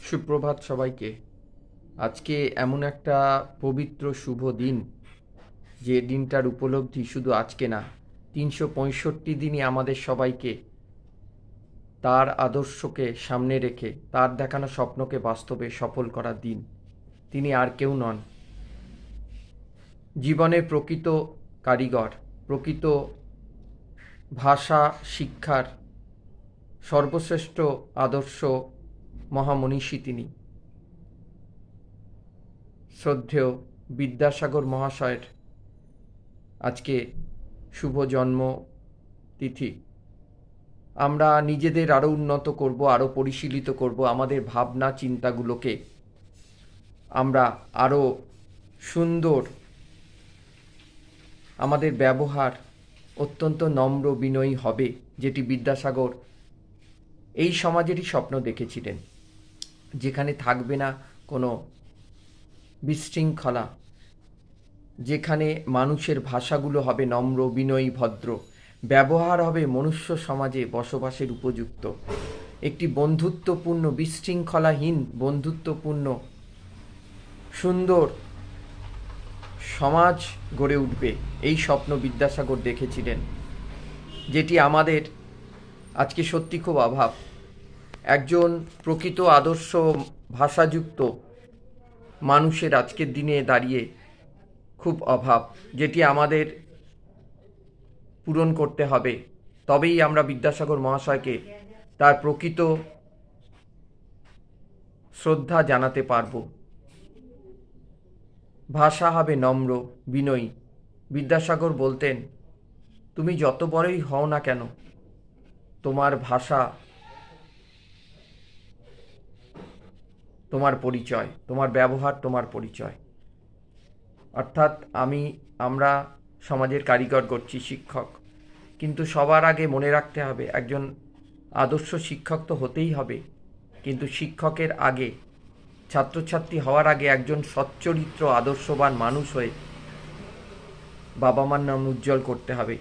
সুপ্রভাত সবাইকে। আজকে এমন একটা পবিত্র শুভ দিন, যে দিনটার উপলব্ধি শুধু আজকে না, ৩৬৫ দিনই আমাদের সবাইকে তার আদর্শকে সামনে রেখে তার দেখানো স্বপ্নকে বাস্তবে সফল করার দিন। তিনি আর কেউ নন, জীবনের প্রকৃত কারিগর, প্রকৃত ভাষা শিক্ষার সর্বশ্রেষ্ঠ আদর্শ মহামনীষী তিনি। শ্রদ্ধেয় বিদ্যাসাগর মহাশয়ের আজকে শুভ জন্ম তিথি। আমরা নিজেদের আরও উন্নত করব, আরও পরিশীলিত করব, আমাদের ভাবনা চিন্তাগুলোকে আমরা আরও সুন্দর, আমাদের ব্যবহার অত্যন্ত নম্র বিনয়ী হবে, যেটি বিদ্যাসাগর এই সমাজেরই স্বপ্ন দেখেছিলেন, যেখানে থাকবে না কোনো বিশৃঙ্খলা, যেখানে মানুষের ভাষাগুলো হবে নম্র বিনয়ী ভদ্র, ব্যবহার হবে মনুষ্য সমাজে বসবাসের উপযুক্ত, একটি বন্ধুত্বপূর্ণ বিশৃঙ্খলাহীন বন্ধুত্বপূর্ণ সুন্দর সমাজ গড়ে উঠবে। এই স্বপ্ন বিদ্যাসাগর দেখেছিলেন, যেটি আমাদের আজকে সত্যি খুব অভাব। একজন প্রকৃত আদর্শ ভাষাযুক্ত মানুষের আজকের দিনে দাঁড়িয়ে খুব অভাব, যেটি আমাদের পূরণ করতে হবে। তবেই আমরা বিদ্যাসাগর মহাশয়কে তার প্রকৃত শ্রদ্ধা জানাতে পারব। ভাষা হবে নম্র বিনয়ী। বিদ্যাসাগর বলতেন, তুমি যত বড়ই হও না কেন, তোমার ভাষা তোমার পরিচয়, তোমার ব্যবহার তোমার পরিচয়। অর্থাৎ আমরা সমাজের কারিগর করছি, শিক্ষক, কিন্তু সবার আগে মনে রাখতে হবে একজন আদর্শ শিক্ষক তো হতেই হবে, কিন্তু শিক্ষকের আগে, ছাত্রছাত্রী হওয়ার আগে একজন সচ্চরিত্র আদর্শবান মানুষ হয়ে বাবা মার নাম উজ্জ্বল করতে হবে,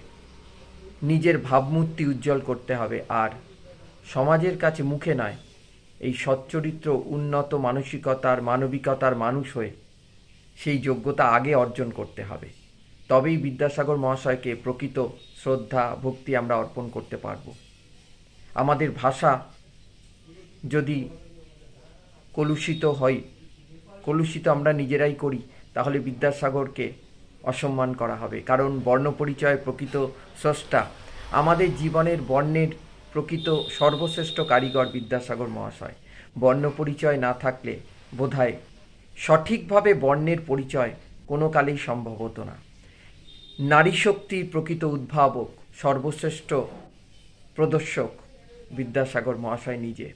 নিজের ভাবমূর্তি উজ্জ্বল করতে হবে, আর সমাজের কাছে মুখে নয়, এই সচ্চরিত্র উন্নত মানসিকতার মানবিকতার মানুষ হয়ে সেই যোগ্যতা আগে অর্জন করতে হবে। তবেই বিদ্যাসাগর মহাশয়কে প্রকৃত শ্রদ্ধা ভক্তি আমরা অর্পণ করতে পারব। আমাদের ভাষা যদি কলুষিত হয়, কলুষিত আমরা নিজেরাই করি, তাহলে বিদ্যাসাগরকে অসম্মান করা হবে। কারণ বর্ণপরিচয় প্রকৃত স্রষ্টা, আমাদের জীবনের বর্ণের প্রকৃত সর্বশ্রেষ্ঠ কারিগর বিদ্যাসাগর মহাশয়। বর্ণপরিচয় না থাকলে বোধহয় সঠিকভাবে বর্ণের পরিচয় কোনো কালেই সম্ভব হতো না। নারী শক্তির প্রকৃত উদ্ভাবক, সর্বশ্রেষ্ঠ প্রদর্শক বিদ্যাসাগর মহাশয় নিজে।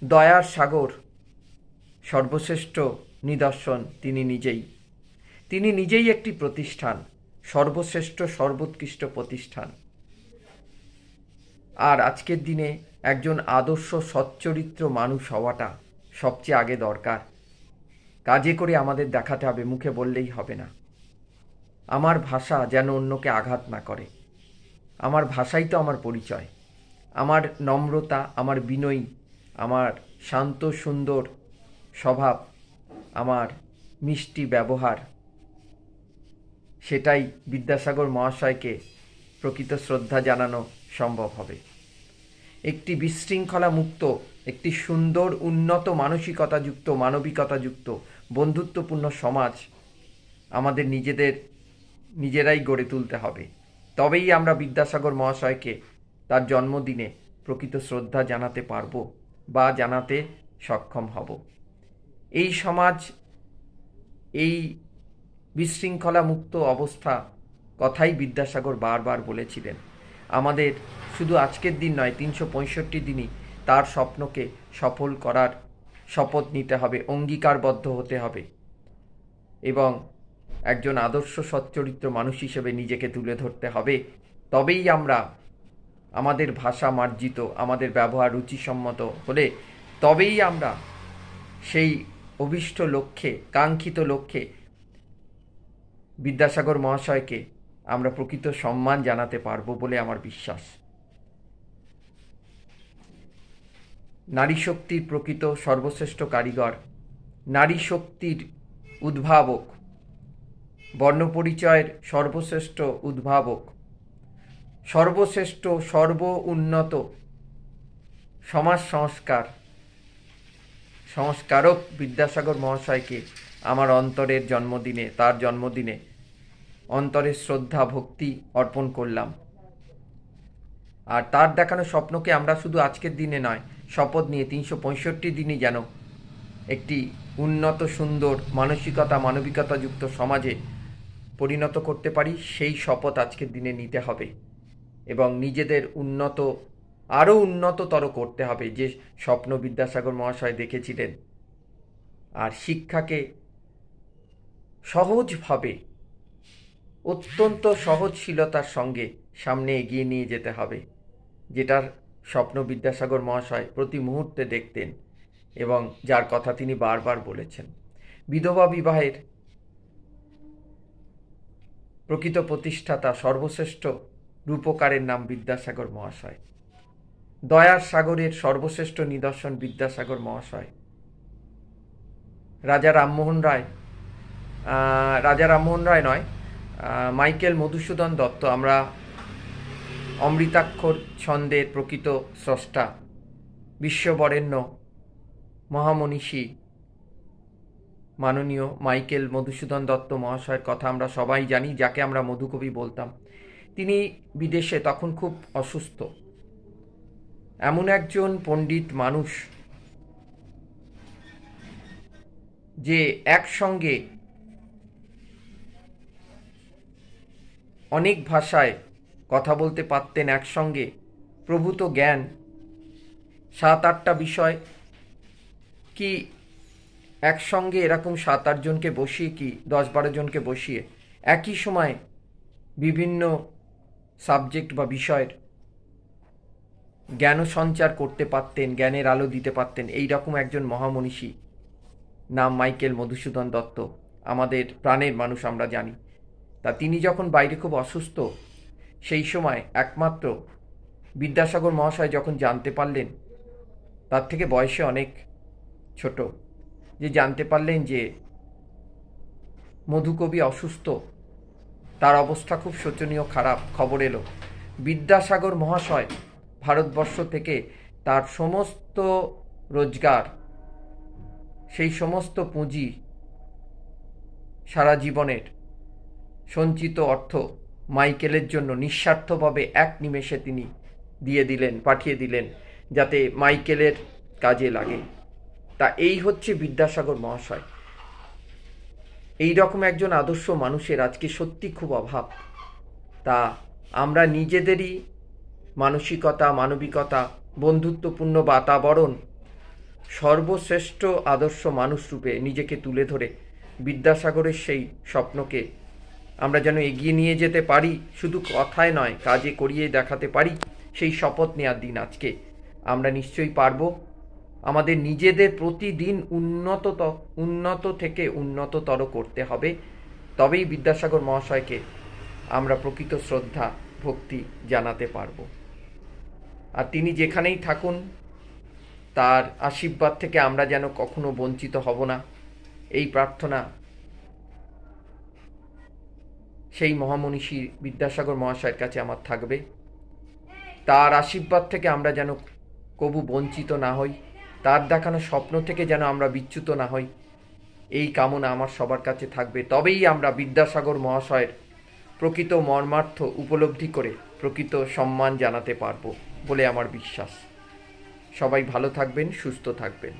দয়ার সাগর, সর্বশ্রেষ্ঠ নিদর্শন তিনি নিজেই। তিনি নিজেই একটি প্রতিষ্ঠান, সর্বশ্রেষ্ঠ সর্বোৎকৃষ্ট প্রতিষ্ঠান। আর আজকের দিনে একজন আদর্শ সচ্চরিত্র মানুষ হওয়াটা সবচেয়ে আগে দরকার। কাজে করে আমাদের দেখাতে হবে, মুখে বললেই হবে না। আমার ভাষা যেন অন্যকে আঘাত না করে। আমার ভাষাই তো আমার পরিচয়। আমার নম্রতা, আমার বিনয়ী, আমার শান্ত সুন্দর স্বভাব, আমার মিষ্টি ব্যবহার, সেটাই বিদ্যাসাগর মহাশয়কে প্রকৃত শ্রদ্ধা জানানো সম্ভব হবে। একটি বিশৃঙ্খলা মুক্ত, একটি সুন্দর উন্নত মানসিকতাযুক্ত মানবিকতাযুক্ত বন্ধুত্বপূর্ণ সমাজ আমাদের নিজেরাই গড়ে তুলতে হবে। তবেই আমরা বিদ্যাসাগর মহাশয়কে তার জন্মদিনে প্রকৃত শ্রদ্ধা জানাতে পারব বা জানাতে সক্ষম হব। এই সমাজ, এই বিশৃঙ্খলা মুক্ত অবস্থা কথাই বিদ্যাসাগর বারবার বলেছিলেন। আমাদের শুধু আজকের দিন নয়, ৩৬৫ দিনই তার স্বপ্নকে সফল করার শপথ নিতে হবে, অঙ্গীকারবদ্ধ হতে হবে এবং একজন আদর্শ সচ্চরিত্র মানুষ হিসেবে নিজেকে তুলে ধরতে হবে। তবেই আমরা আমাদের ভাষা মার্জিত, আমাদের ব্যবহার রুচিসম্মত হলে তবেই আমরা সেই অভীষ্ট লক্ষ্যে, কাঙ্ক্ষিত লক্ষ্যে বিদ্যাসাগর মহাশয়কে আমরা প্রকৃত সম্মান জানাতে পারব বলে আমার বিশ্বাস। নারী শক্তির প্রকৃত সর্বশ্রেষ্ঠ কারিগর, নারী শক্তির উদ্ভাবক, বর্ণপরিচয়ের সর্বশ্রেষ্ঠ উদ্ভাবক, সর্বশ্রেষ্ঠ উন্নত সমাজ সংস্কারক বিদ্যাসাগর মহাশয়কে আমার অন্তরের জন্মদিনে, তার জন্মদিনে অন্তরের শ্রদ্ধা ভক্তি অর্পণ করলাম। আর তার দেখানো স্বপ্নকে আমরা শুধু আজকের দিনে নয়, শপথ নিয়ে 365 দিনই যেন একটি উন্নত সুন্দর মানবিকতাযুক্ত সমাজে পরিণত করতে পারি, সেই শপথ আজকের দিনে নিতে হবে এবং নিজেদের আরও উন্নততর করতে হবে, যে স্বপ্ন বিদ্যাসাগর মহাশয় দেখেছিলেন। আর শিক্ষাকে সহজভাবে, অত্যন্ত সহজশীলতার সঙ্গে সামনে এগিয়ে নিয়ে যেতে হবে, যেটার স্বপ্ন বিদ্যাসাগর মহাশয় প্রতি মুহূর্তে দেখতেন এবং যার কথা তিনি বারবার বলেছেন। বিধবা বিবাহের প্রকৃত প্রতিষ্ঠাতা, সর্বশ্রেষ্ঠ রূপকারের নাম বিদ্যাসাগর মহাশয়। দয়ার সাগরের সর্বশ্রেষ্ঠ নিদর্শন বিদ্যাসাগর মহাশয়। রাজা রামমোহন রায় নয়, মাইকেল মধুসূদন দত্ত, আমরা অমৃতাক্ষর ছন্দের প্রকৃত স্রষ্টা, বিশ্ববরেণ্য মহামনীষী মাননীয় মাইকেল মধুসূদন দত্ত মহাশয়ের কথা আমরা সবাই জানি, যাকে আমরা মধুকবি বলতাম। তিনি বিদেশে তখন খুব অসুস্থ। এমন একজন পণ্ডিত মানুষ যে একসঙ্গে অনেক ভাষায় কথা বলতে পারতেন, একসঙ্গে প্রভূত জ্ঞান, 7-8টা বিষয় কি একসঙ্গে এরকম 7-8 জনকে বসিয়ে, কি 10-12 জনকে বসিয়ে একই সময় বিভিন্ন সাবজেক্ট বা বিষয়ের জ্ঞান সঞ্চার করতে পারতেন, জ্ঞানের আলো দিতে পারতেন, এই রকম একজন মহামনীষী নাম মাইকেল মধুসূদন দত্ত, আমাদের প্রাণের মানুষ আমরা জানি। তা তিনি যখন বাইরে খুব অসুস্থ, সেই সময় একমাত্র বিদ্যাসাগর মহাশয় যখন জানতে পারলেন, তার থেকে বয়সে অনেক ছোট, যে জানতে পারলেন যে মধুকবি অসুস্থ, তার অবস্থা খুব শোচনীয়, খারাপ, খবর এলো। বিদ্যাসাগর মহাশয় ভারতবর্ষ থেকে তার সমস্ত রোজগার, সেই সমস্ত পুঁজি, সারা জীবনের সঞ্চিত অর্থ মাইকেলের জন্য নিঃস্বার্থভাবে এক নিমেষে তিনি পাঠিয়ে দিলেন, যাতে মাইকেলের কাজে লাগে। তা এই হচ্ছে বিদ্যাসাগর মহাশয়। এই রকম একজন আদর্শ মানুষের আজকে সত্যি খুব অভাব। তা আমরা নিজেদেরই মানসিকতা, মানবিকতা, বন্ধুত্বপূর্ণ বাতাবরণ, সর্বশ্রেষ্ঠ আদর্শ মানুষ রূপে নিজেকে তুলে ধরে বিদ্যাসাগরের সেই স্বপ্নকে আমরা যেন এগিয়ে নিয়ে যেতে পারি, শুধু কথায় নয় কাজে করিয়ে দেখাতে পারি, সেই শপথ নেওয়ার দিন আজকে। আমরা নিশ্চয়ই পারব। আমাদের নিজেদের প্রতিদিন উন্নত থেকে উন্নততর করতে হবে, তবেই বিদ্যাসাগর মহাশয়কে আমরা প্রকৃত শ্রদ্ধা ভক্তি জানাতে পারব। আর তিনি যেখানেই থাকুন, তার আশীর্বাদ থেকে আমরা যেন কখনো বঞ্চিত হব না, এই প্রার্থনা সেই মহামনীষী বিদ্যাসাগর মহাশয়ের কাছে আমার থাকবে। তার আশীর্বাদ থেকে আমরা যেন কবু বঞ্চিত না হই, তার দেখানো স্বপ্ন থেকে যেন আমরা বিচ্যুত না হই, এই কামনা আমার সবার কাছে থাকবে। তবেই আমরা বিদ্যাসাগর মহাশয়ের প্রকৃত মর্মার্থ উপলব্ধি করে প্রকৃত সম্মান জানাতে পারব বলে আমার বিশ্বাস। সবাই ভালো থাকবেন, সুস্থ থাকবেন।